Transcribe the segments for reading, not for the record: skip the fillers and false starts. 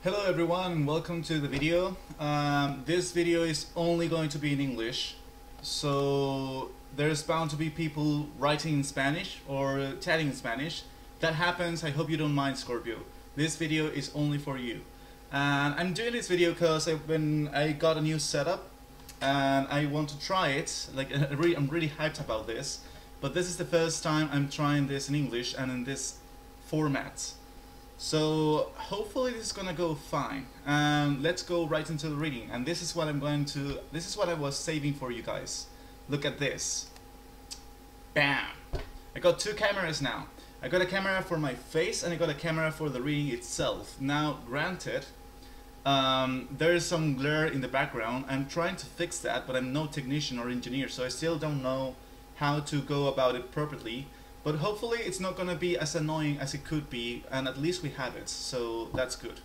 Hello everyone, welcome to the video. This video is only going to be in English, so there's bound to be people writing in Spanish or chatting in Spanish. That happens, I hope you don't mind, Scorpio. This video is only for you. And I'm doing this video because I got a new setup and I want to try it. Like, I'm really hyped about this, but this is the first time I'm trying this in English and in this format. So hopefully this is gonna go fine. Let's go right into the reading. And this is what I was saving for you guys. Look at this. Bam! I got two cameras now. I got a camera for my face and I got a camera for the reading itself. Now, granted, there is some glare in the background. I'm trying to fix that, but I'm no technician or engineer, so I still don't know how to go about it properly. But hopefully it's not going to be as annoying as it could be, and at least we have it, so that's good.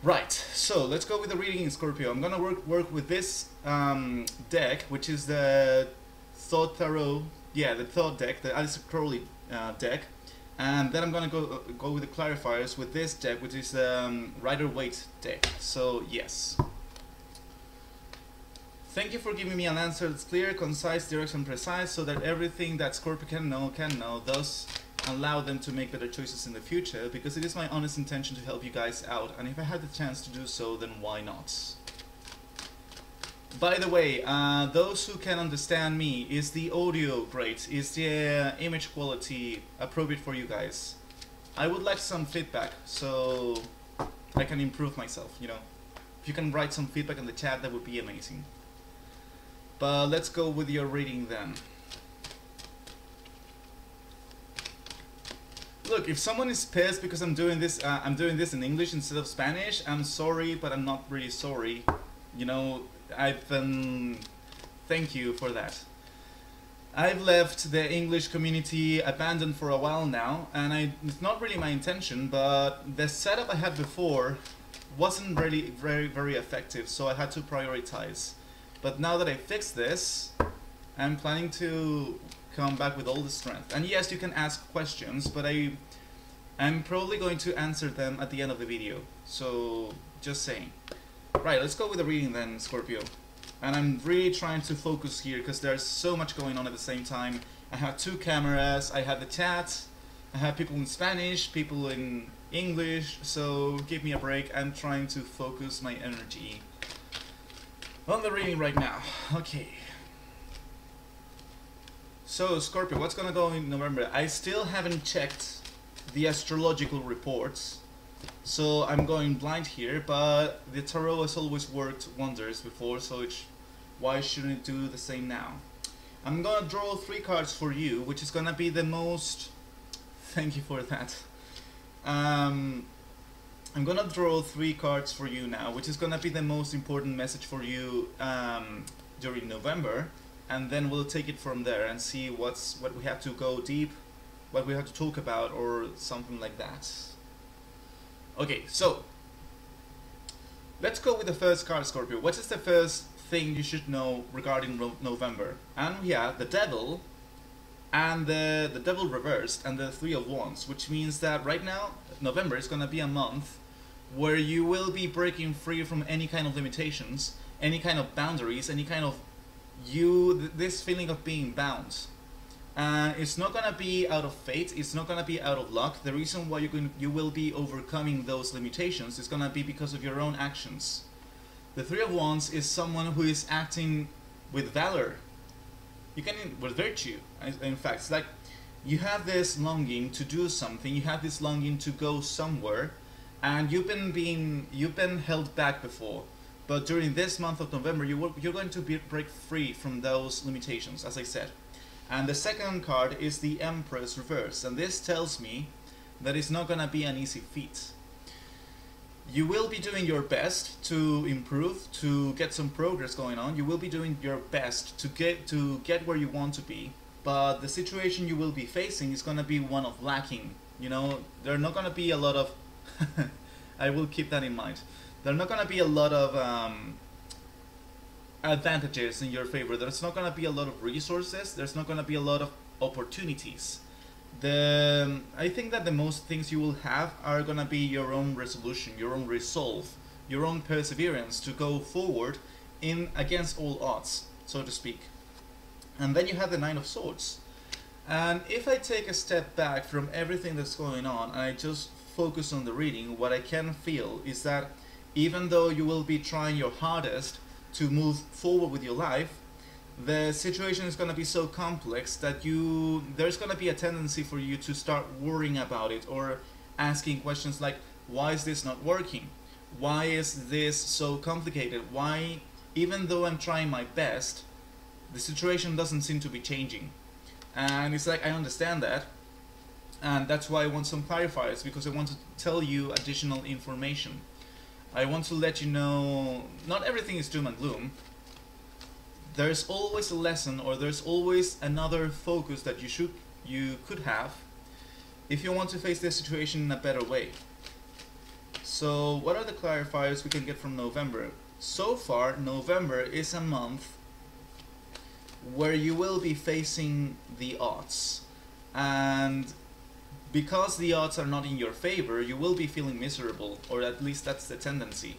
Right, so let's go with the reading in Scorpio. I'm going to work with this deck, which is the Thought Tarot, the Thought deck, the Alistair Crowley deck. And then I'm going to go with the clarifiers with this deck, which is the Rider-Waite deck. So, yes. Thank you for giving me an answer that's clear, concise, direct, and precise, so that everything that Scorpio can know, thus allow them to make better choices in the future, because it is my honest intention to help you guys out, and if I had the chance to do so, then why not? By the way, those who can understand me, is the audio great? Is the image quality appropriate for you guys? I would like some feedback, so I can improve myself, you know. If you can write some feedback in the chat, that would be amazing. But let's go with your reading then. Look, if someone is pissed because I'm doing this in English instead of Spanish, I'm sorry, but I'm not really sorry. You know, thank you for that. I've left the English community abandoned for a while now, and it's not really my intention, but the setup I had before wasn't really very effective, so I had to prioritize. But now that I fixed this, I'm planning to come back with all the strength. And yes, you can ask questions, but I'm probably going to answer them at the end of the video. So, just saying. Right, let's go with the reading then, Scorpio. And I'm really trying to focus here because there's so much going on at the same time. I have two cameras, I have the chat, I have people in Spanish, people in English, so give me a break. I'm trying to focus my energy on the reading right now. Okay. So, Scorpio, what's gonna go in November? I still haven't checked the astrological reports, so I'm going blind here, but the tarot has always worked wonders before, so why shouldn't it do the same now? I'm gonna draw 3 cards for you, which is gonna be the most... Thank you for that. I'm gonna draw 3 cards for you now, which is gonna be the most important message for you during November, and then we'll take it from there and see what we have to go deep, what we have to talk about, or something like that. Okay, so let's go with the first card, Scorpio. What is the first thing you should know regarding November? And we have the Devil, and the Devil reversed, and the 3 of Wands, which means that right now November is gonna be a month where you will be breaking free from any kind of limitations, any kind of boundaries, any kind of this feeling of being bound. It's not gonna be out of fate, it's not gonna be out of luck. The reason why you will be overcoming those limitations is gonna be because of your own actions. The 3 of Wands is someone who is acting with valor. With virtue. In fact, it's like you have this longing to do something, you have this longing to go somewhere, and you've been held back before. But during this month of November, you're going to break free from those limitations, as I said. And the second card is the Empress reverse, and this tells me that it's not going to be an easy feat. You will be doing your best to improve, to get some progress going on. You will be doing your best to get where you want to be. But the situation you will be facing is going to be one of lacking. You know, there are not going to be a lot of... I will keep that in mind. There are not going to be a lot of advantages in your favor. There's not going to be a lot of resources. There's not going to be a lot of opportunities. I think that the most things you will have are gonna be your own resolution, your own resolve, your own perseverance to go forward in against all odds, so to speak. And then you have the Nine of Swords. And if I take a step back from everything that's going on and I just focus on the reading, what I can feel is that even though you will be trying your hardest to move forward with your life, the situation is going to be so complex that there's going to be a tendency for you to start worrying about it or asking questions like, why is this not working? Why is this so complicated? Why, even though I'm trying my best, the situation doesn't seem to be changing? And it's like, I understand that, and that's why I want some clarifiers, because I want to tell you additional information. I want to let you know not everything is doom and gloom. There's always a lesson, or there's always another focus that you could have if you want to face the situation in a better way. So what are the clarifiers we can get from November? So far, November is a month where you will be facing the odds, and because the odds are not in your favor, you will be feeling miserable, or at least that's the tendency.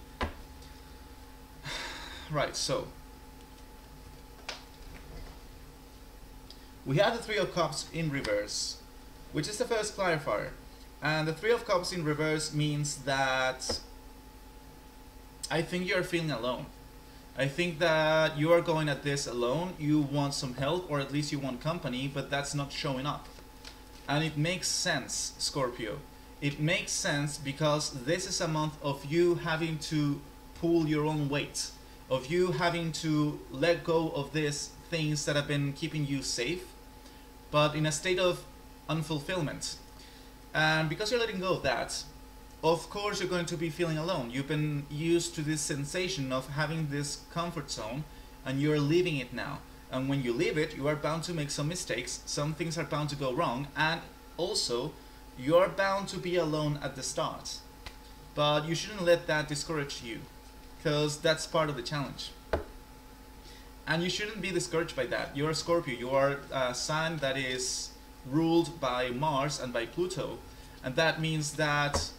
Right, so we have the Three of Cups in reverse, which is the first clarifier. And the Three of Cups in reverse means that I think you're feeling alone. I think that you are going at this alone. You want some help, or at least you want company, but that's not showing up. And it makes sense, Scorpio. It makes sense because this is a month of you having to pull your own weight, of you having to let go of these things that have been keeping you safe, but in a state of unfulfillment. And because you're letting go of that, of course you're going to be feeling alone. You've been used to this sensation of having this comfort zone, and you're leaving it now. And when you leave it, you are bound to make some mistakes, some things are bound to go wrong, and also you're bound to be alone at the start. But you shouldn't let that discourage you, because that's part of the challenge. And you shouldn't be discouraged by that. You're a Scorpio, you are a sign that is ruled by Mars and by Pluto, and that means that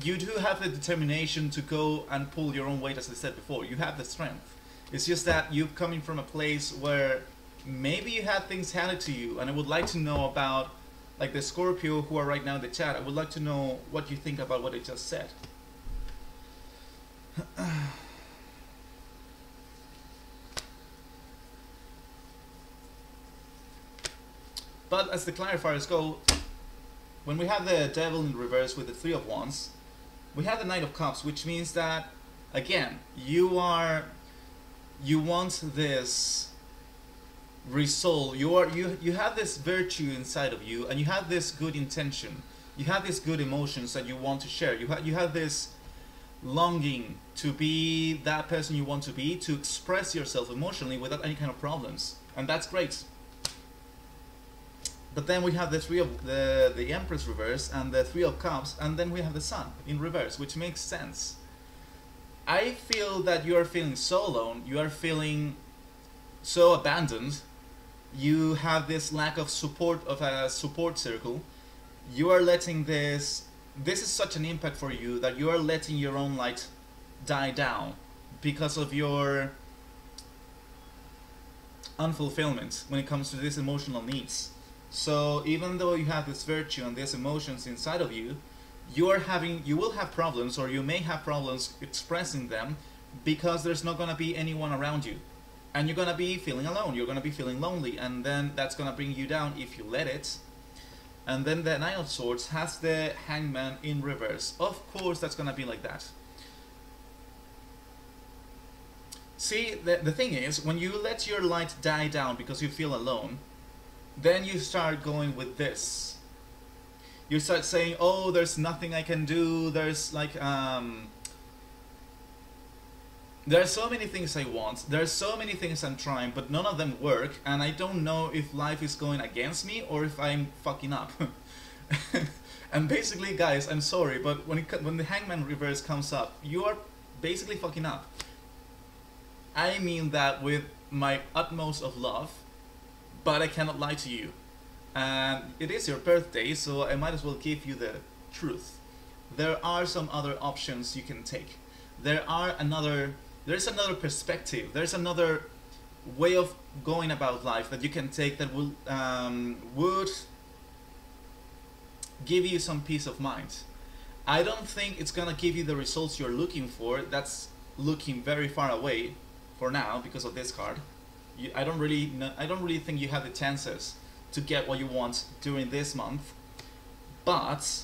you do have the determination to go and pull your own weight, as I said before. You have the strength. It's just that you're coming from a place where maybe you had things handed to you, and I would like to know about, like the Scorpio who are right now in the chat, I would like to know what you think about what I just said. But as the clarifiers go, when we have the Devil in reverse with the Three of Wands, we have the Knight of Cups, which means that, again, you want this resolve. You have this virtue inside of you, and you have this good intention. You have these good emotions that you want to share. You have this longing to be that person you want to be, to express yourself emotionally without any kind of problems, and that's great. But then we have the Empress reverse and the Three of Cups, and then we have the Sun in reverse, which makes sense. I feel that you are feeling so alone, you are feeling so abandoned, you have this lack of support, of a support circle. You are letting this is such an impact for you that you are letting your own light die down because of your unfulfillment when it comes to these emotional needs. So even though you have this virtue and these emotions inside of you, you will have problems, or you may have problems expressing them, because there's not going to be anyone around you, and you're going to be feeling alone, you're going to be feeling lonely, and then that's going to bring you down if you let it. And then the Nine of Swords has the Hangman in reverse. Of course that's going to be like that. See, the thing is, when you let your light die down because you feel alone, then you start going with this. You start saying, oh, there's nothing I can do, there's like, there are so many things I want, there are so many things I'm trying, but none of them work, and I don't know if life is going against me or if I'm fucking up. And basically, guys, I'm sorry, but when the Hangman reverse comes up, you are basically fucking up. I mean that with my utmost of love, but I cannot lie to you. And it is your birthday, so I might as well give you the truth. There are some other options you can take. There's another perspective. There's another way of going about life that you can take that would give you some peace of mind. I don't think it's gonna give you the results you're looking for. That's looking very far away for now because of this card. I don't really think you have the chances to get what you want during this month, but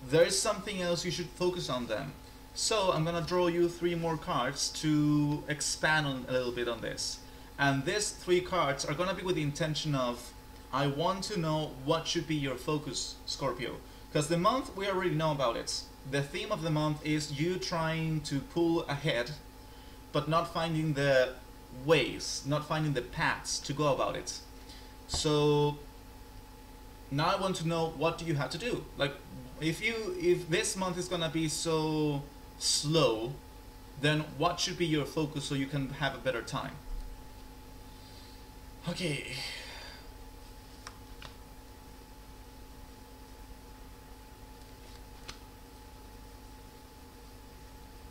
there is something else you should focus on then. So I'm gonna draw you 3 more cards to expand on a little bit on this, and these 3 cards are gonna be with the intention of, I want to know what should be your focus, Scorpio, because the month we already know about it. The theme of the month is you trying to pull ahead but not finding the ways, not finding the paths to go about it. So now I want to know, what do you have to do? Like, if this month is gonna be so slow, then what should be your focus so you can have a better time? Okay.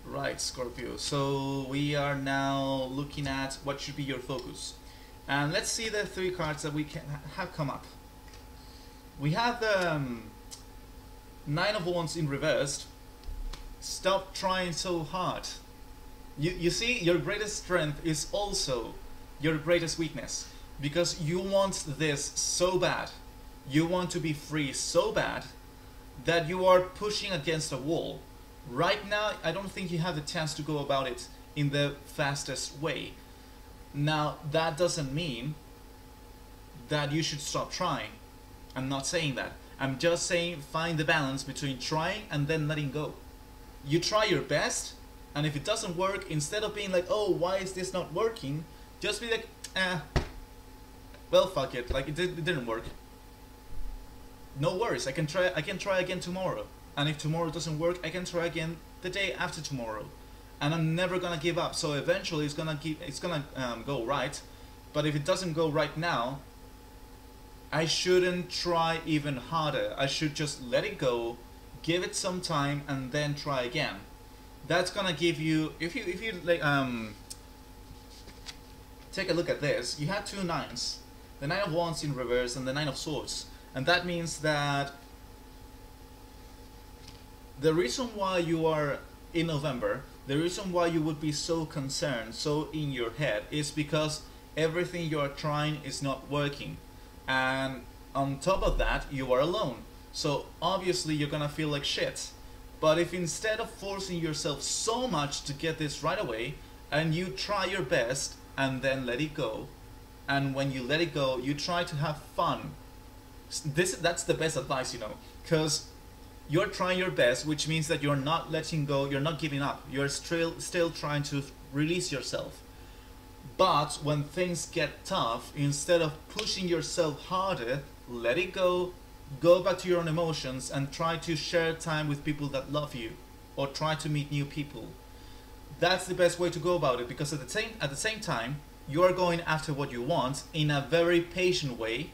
Right, Scorpio. So we are now looking at what should be your focus. And let's see the 3 cards that we can have come up. We have the 9 of Wands in reversed. Stop trying so hard. You see, your greatest strength is also your greatest weakness, because you want this so bad. You want to be free so bad that you are pushing against a wall. Right now, I don't think you have the chance to go about it in the fastest way. Now, that doesn't mean that you should stop trying. I'm not saying that. I'm just saying find the balance between trying and then letting go. You try your best, and if it doesn't work, instead of being like, oh, why is this not working? Just be like, well, fuck it. Like, it didn't work. No worries. I can try again tomorrow. And if tomorrow doesn't work, I can try again the day after tomorrow. And I'm never gonna give up. So eventually it's gonna go right. But if it doesn't go right now, I shouldn't try even harder. I should just let it go, give it some time, and then try again. That's gonna give you, if you like take a look at this, you have 2 9s, the 9 of Wands in reverse and the 9 of Swords, and that means that the reason why you are in November, the reason why you would be so concerned, so in your head, is because everything you are trying is not working. And on top of that, you are alone. So obviously you're gonna feel like shit. But if instead of forcing yourself so much to get this right away, and you try your best and then let it go, and when you let it go, you try to have fun. That's the best advice, you know, because you're trying your best, which means that you're not letting go, you're not giving up, you're still trying to release yourself. But when things get tough, instead of pushing yourself harder, let it go, go back to your own emotions, and try to share time with people that love you, or try to meet new people. That's the best way to go about it, because at the same time, you are going after what you want in a very patient way,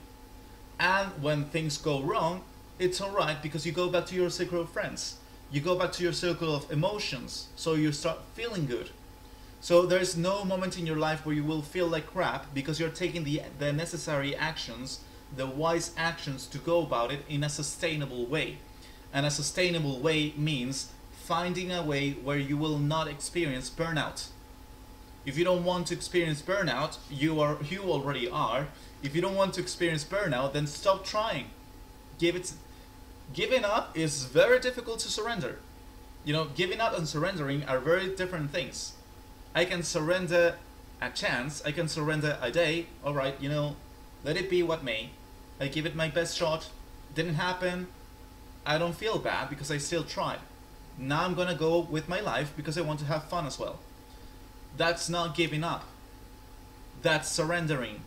and when things go wrong, it's alright, because you go back to your circle of friends. You go back to your circle of emotions, so you start feeling good. So there's no moment in your life where you will feel like crap, because you're taking the necessary actions, the wise actions to go about it in a sustainable way. And a sustainable way means finding a way where you will not experience burnout. If you don't want to experience burnout, you already are. If you don't want to experience burnout, then stop trying. Giving up is very difficult to surrender. You know, giving up and surrendering are very different things. I can surrender a chance, I can surrender a day, alright, you know, let it be what may. I give it my best shot, didn't happen, I don't feel bad because I still tried. Now I'm gonna go with my life because I want to have fun as well. That's not giving up. That's surrendering.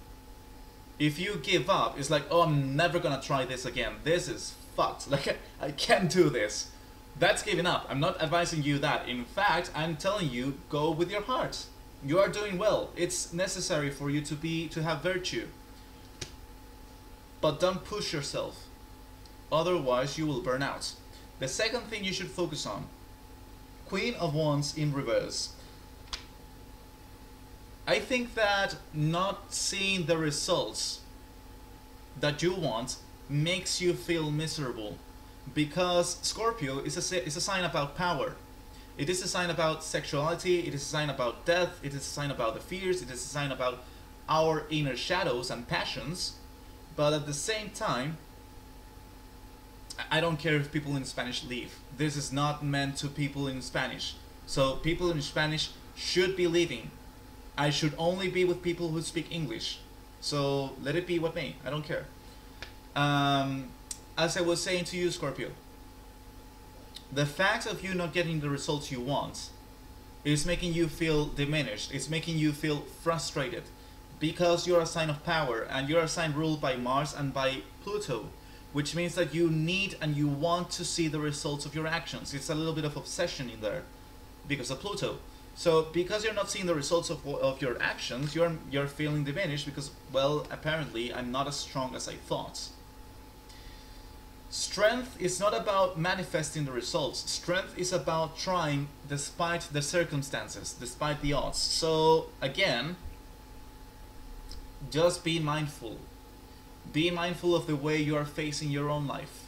If you give up, it's like, oh, I'm never gonna try this again. This is fucked. Like, I can't do this. That's giving up. I'm not advising you that. In fact, I'm telling you, go with your heart. You are doing well. It's necessary for you to have virtue. but don't push yourself. Otherwise, you will burn out. The second thing you should focus on, Queen of Wands in reverse. I think that not seeing the results that you want makes you feel miserable, because Scorpio is a sign about power. It is a sign about sexuality, it is a sign about death, it is a sign about the fears, it is a sign about our inner shadows and passions. But at the same time, I don't care if people in Spanish leave. This is not meant to people in Spanish. So people in Spanish should be leaving. I should only be with people who speak English. So let it be what may. I don't care. As I was saying to you, Scorpio, the fact of you not getting the results you want is making you feel diminished. It's making you feel frustrated, because you're a sign of power and you're a sign ruled by Mars and by Pluto, which means that you need and you want to see the results of your actions. It's a little bit of obsession in there because of Pluto. So because you're not seeing the results of your actions, you're feeling diminished because, well, apparently I'm not as strong as I thought. Strength is not about manifesting the results. Strength is about trying despite the circumstances, despite the odds. So again, just be mindful. Be mindful of the way you are facing your own life.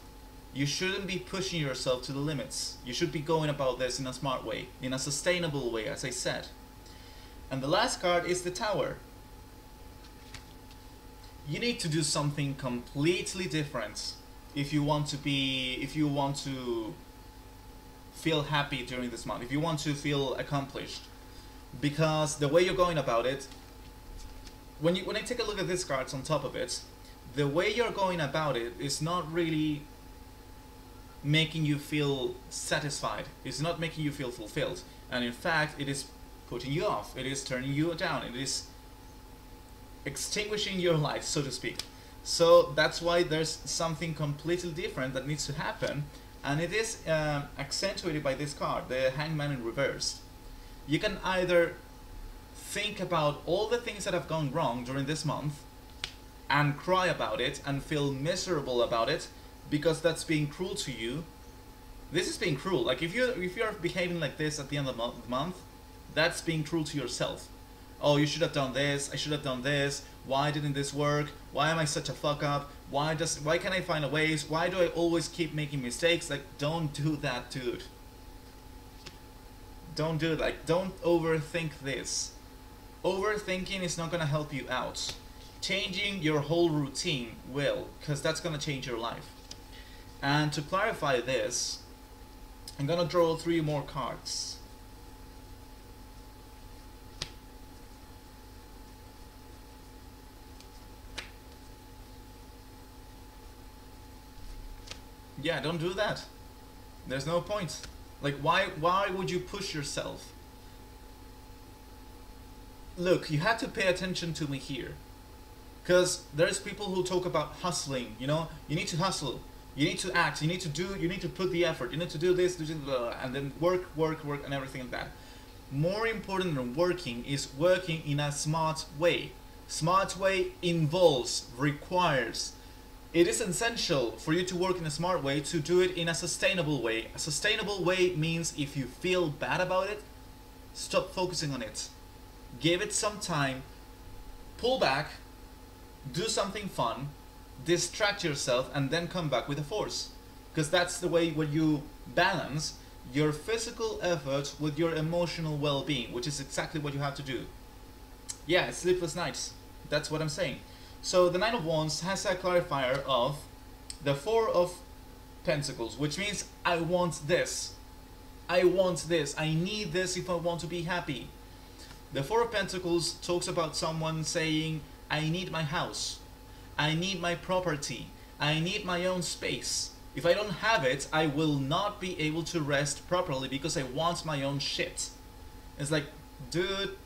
You shouldn't be pushing yourself to the limits. You should be going about this in a smart way, in a sustainable way, as I said. And the last card is the Tower. You need to do something completely different if you want to feel happy during this month, if you want to feel accomplished. Because the way you're going about it, when I take a look at these cards on top of it, the way you're going about it is not really making you feel satisfied. It's not making you feel fulfilled. And in fact, it is putting you off. It is turning you down. It is extinguishing your light, so to speak. So that's why there's something completely different that needs to happen. And it is accentuated by this card, the Hangman in reverse. You can either think about all the things that have gone wrong during this month and cry about it and feel miserable about it because that's being cruel to you. This is being cruel. Like if you're behaving like this at the end of the month, that's being cruel to yourself. Oh, you should have done this, I should have done this, why didn't this work, why am I such a fuck up, why can't I find a ways, why do I always keep making mistakes? Like, don't do that, dude. Don't do it. Like, don't overthink this. Overthinking is not gonna help you out. Changing your whole routine will, because that's gonna change your life. And to clarify this, I'm gonna draw 3 more cards. Yeah, don't do that. There's no point. Like, why would you push yourself? Look, you have to pay attention to me here. Because there's people who talk about hustling, you know? You need to hustle. You need to act. You need to do, you need to put the effort. You need to do this, and then work, and everything like that. More important than working is working in a smart way. Smart way involves, requires. It is essential for you to work in a smart way to do it in a sustainable way. A sustainable way means if you feel bad about it, stop focusing on it. Give it some time, pull back, do something fun, distract yourself, and then come back with a force. Because that's the way where you balance your physical effort with your emotional well-being, which is exactly what you have to do. Yeah, sleepless nights. That's what I'm saying. So the Nine of Wands has a clarifier of the 4 of Pentacles, which means I want this. I want this. I need this if I want to be happy. The 4 of Pentacles talks about someone saying, I need my house. I need my property. I need my own space. If I don't have it, I will not be able to rest properly because I want my own shit. It's like, dude,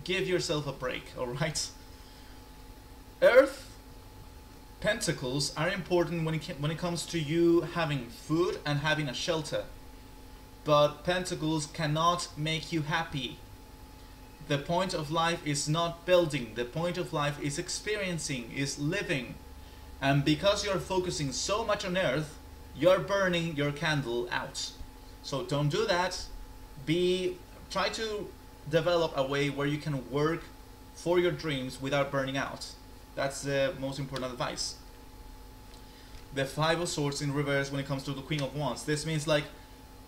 give yourself a break, alright? Earth Pentacles are important when it comes to you having food and having a shelter. But Pentacles cannot make you happy. The point of life is not building. The point of life is experiencing, is living. And because you're focusing so much on Earth, you're burning your candle out. So don't do that. Try to develop a way where you can work for your dreams without burning out. That's the most important advice. The Five of Swords in reverse when it comes to the Queen of Wands. This means like,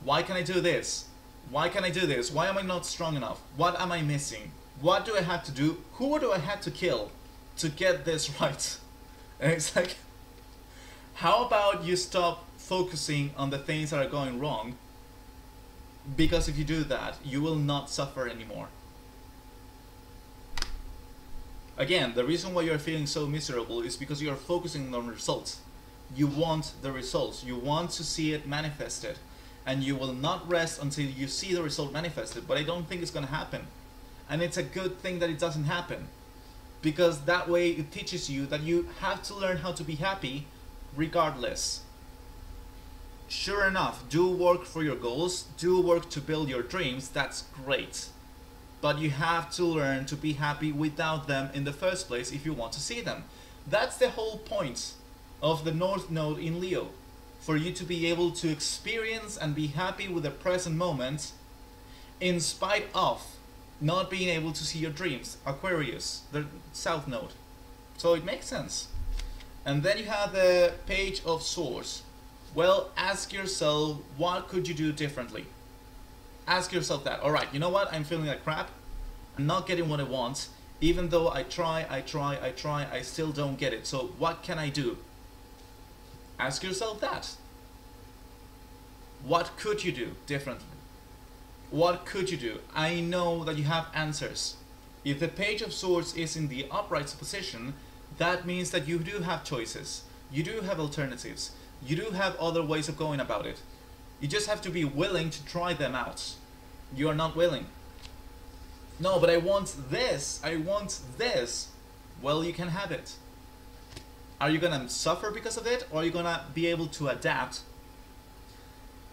why can I do this? Why can I do this? Why am I not strong enough? What am I missing? What do I have to do? Who do I have to kill to get this right? And it's like, how about you stop focusing on the things that are going wrong? Because if you do that, you will not suffer anymore. Again, the reason why you're feeling so miserable is because you're focusing on results. You want the results. You want to see it manifested. And you will not rest until you see the result manifested. But I don't think it's going to happen. And it's a good thing that it doesn't happen. Because that way it teaches you that you have to learn how to be happy regardless. Sure enough, do work for your goals. Do work to build your dreams. That's great. But you have to learn to be happy without them in the first place if you want to see them. That's the whole point of the North Node in Leo. For you to be able to experience and be happy with the present moment in spite of not being able to see your dreams. Aquarius, the South Node. So it makes sense. And then you have the Page of Swords. Well, ask yourself, what could you do differently? Ask yourself that. Alright, you know what? I'm feeling like crap. I'm not getting what I want. Even though I try, I still don't get it. So what can I do? Ask yourself that. What could you do differently? What could you do? I know that you have answers. If the Page of Swords is in the upright position, that means that you do have choices. You do have alternatives. You do have other ways of going about it. You just have to be willing to try them out. You are not willing. No, but I want this. I want this. Well, you can have it. Are you gonna suffer because of it, or are you gonna be able to adapt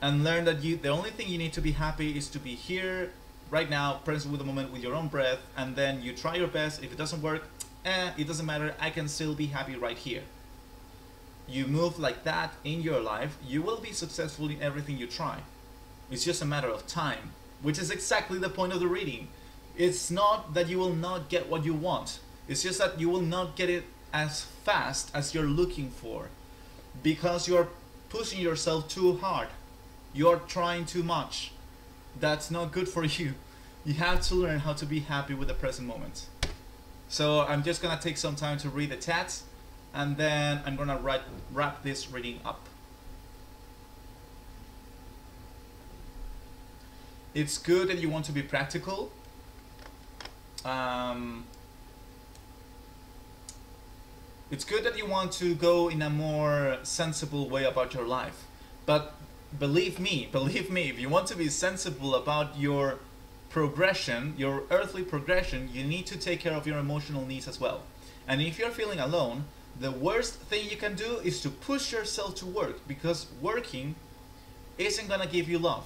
and learn that the only thing you need to be happy is to be here, right now, present with the moment, with your own breath, and then you try your best. If it doesn't work, it doesn't matter. I can still be happy right here. You move like that in your life, you will be successful in everything you try. It's just a matter of time, which is exactly the point of the reading. It's not that you will not get what you want. It's just that you will not get it as fast as you're looking for, because you're pushing yourself too hard. You're trying too much. That's not good for you. You have to learn how to be happy with the present moment. So I'm just gonna take some time to read the chats, and then I'm gonna wrap this reading up. It's good that you want to be practical. It's good that you want to go in a more sensible way about your life. But believe me, if you want to be sensible about your progression, your earthly progression, you need to take care of your emotional needs as well. And if you're feeling alone, the worst thing you can do is to push yourself to work, because working isn't gonna give you love.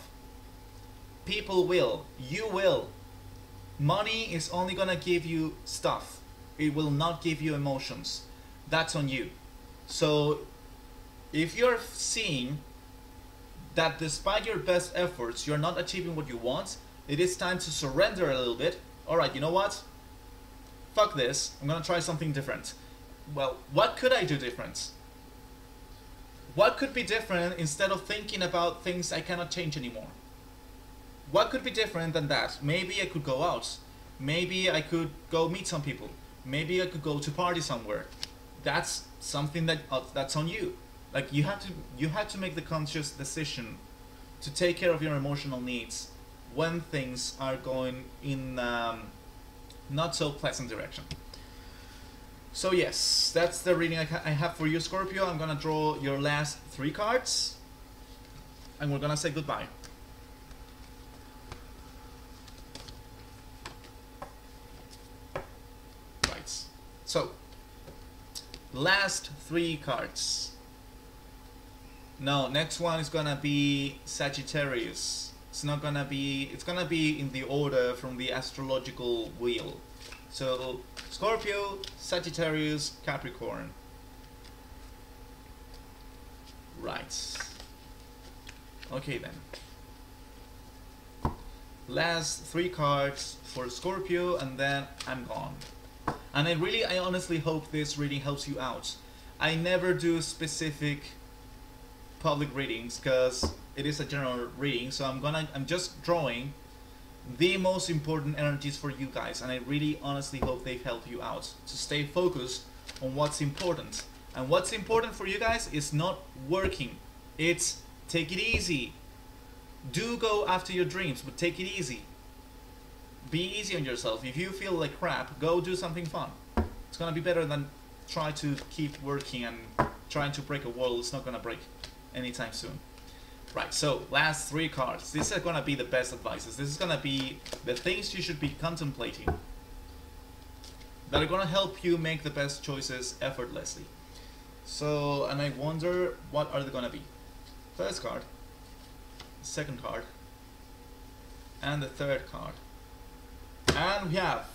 People will, you will. Money is only gonna give you stuff. It will not give you emotions. That's on you. So if you're seeing that despite your best efforts you're not achieving what you want, it is time to surrender a little bit. Alright, you know what? Fuck this. I'm gonna try something different. Well, what could I do different? What could be different instead of thinking about things I cannot change anymore? What could be different than that? Maybe I could go out. Maybe I could go meet some people. Maybe I could go to party somewhere. That's something that's on you. Like you have to make the conscious decision to take care of your emotional needs when things are going in not so pleasant direction. So yes, that's the reading I have for you, Scorpio. I'm gonna draw your last 3 cards, and we're gonna say goodbye. Right. So, last 3 cards. No, next one is gonna be Sagittarius. It's gonna be in the order from the astrological wheel. So Scorpio, Sagittarius, Capricorn. Right. Okay then. Last 3 cards for Scorpio, and then I'm gone. And I honestly hope this reading helps you out. I never do specific public readings because it is a general reading, so I'm just drawing the most important energies for you guys, and I really honestly hope they've helped you out to stay focused on what's important. And what's important for you guys is not working, it's take it easy. Do go after your dreams, but take it easy. Be easy on yourself. If you feel like crap, go do something fun. It's gonna be better than try to keep working and trying to break a wall. It's not gonna break anytime soon. Right, so last 3 cards. These are gonna be the best advices. This is gonna be the things you should be contemplating that are gonna help you make the best choices effortlessly. So, and I wonder what are they gonna be. First card, second card, and the third card. And we have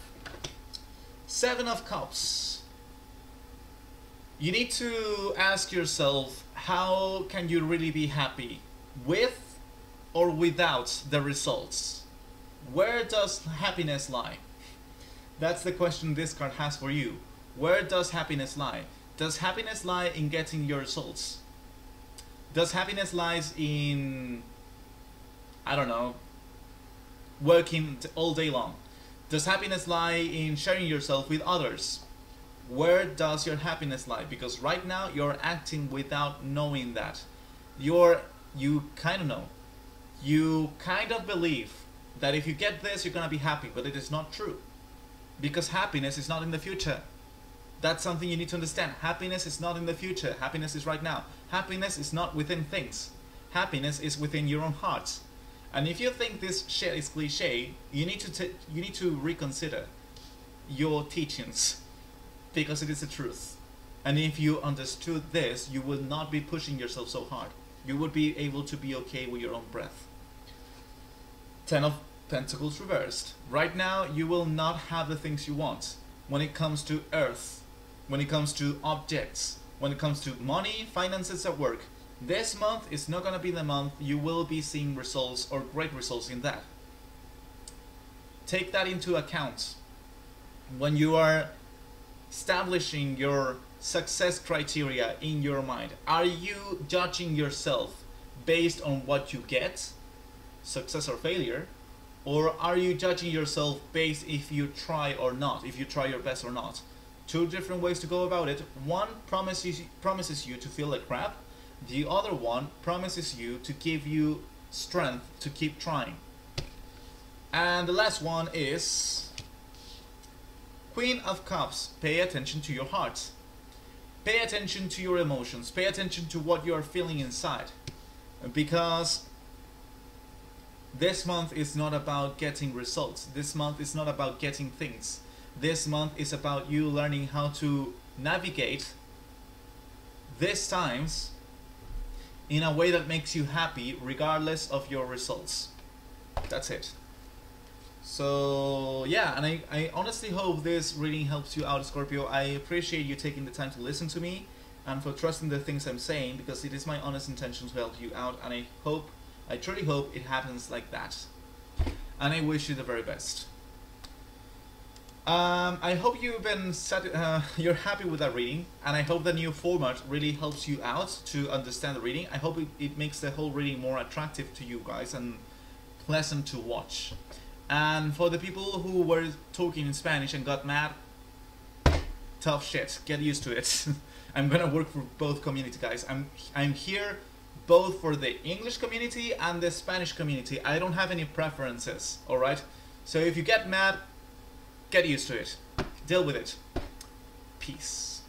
7 of Cups. You need to ask yourself, how can you really be happy with or without the results? Where does happiness lie? That's the question this card has for you. Where does happiness lie? Does happiness lie in getting your results? Does happiness lies in, I don't know, working all day long? Does happiness lie in sharing yourself with others? Where does your happiness lie? Because right now you're acting without knowing that. You kind of know. You kind of believe that if you get this, you're gonna be happy, but it is not true. Because happiness is not in the future. That's something you need to understand. Happiness is not in the future. Happiness is right now. Happiness is not within things. Happiness is within your own heart. And if you think this shit is cliche, you need to reconsider your teachings, because it is the truth. And if you understood this, you would not be pushing yourself so hard. You would be able to be okay with your own breath. 10 of Pentacles reversed. Right now, you will not have the things you want when it comes to earth, when it comes to objects, when it comes to money, finances at work. This month is not going to be the month you will be seeing results or great results in that. Take that into account when you are establishing your success criteria in your mind. Are you judging yourself based on what you get, success or failure, or are you judging yourself based if you try or not, if you try your best or not? 2 different ways to go about it. One promises you to feel like crap. The other one promises you to give you strength to keep trying. And the last one is Queen of Cups. Pay attention to your heart. Pay attention to your emotions. Pay attention to what you are feeling inside. Because this month is not about getting results. This month is not about getting things. This month is about you learning how to navigate these times in a way that makes you happy regardless of your results. That's it. So yeah, and I honestly hope this reading helps you out, Scorpio. I appreciate you taking the time to listen to me and for trusting the things I'm saying, because it is my honest intention to help you out, and I truly hope it happens like that. And I wish you the very best. I hope you've been you're happy with that reading, and I hope the new format really helps you out to understand the reading. I hope it makes the whole reading more attractive to you guys and pleasant to watch. And for the people who were talking in Spanish and got mad, tough shit, get used to it. I'm gonna work for both community, guys. I'm here both for the English community and the Spanish community. I don't have any preferences, alright? So if you get mad, get used to it. Deal with it. Peace.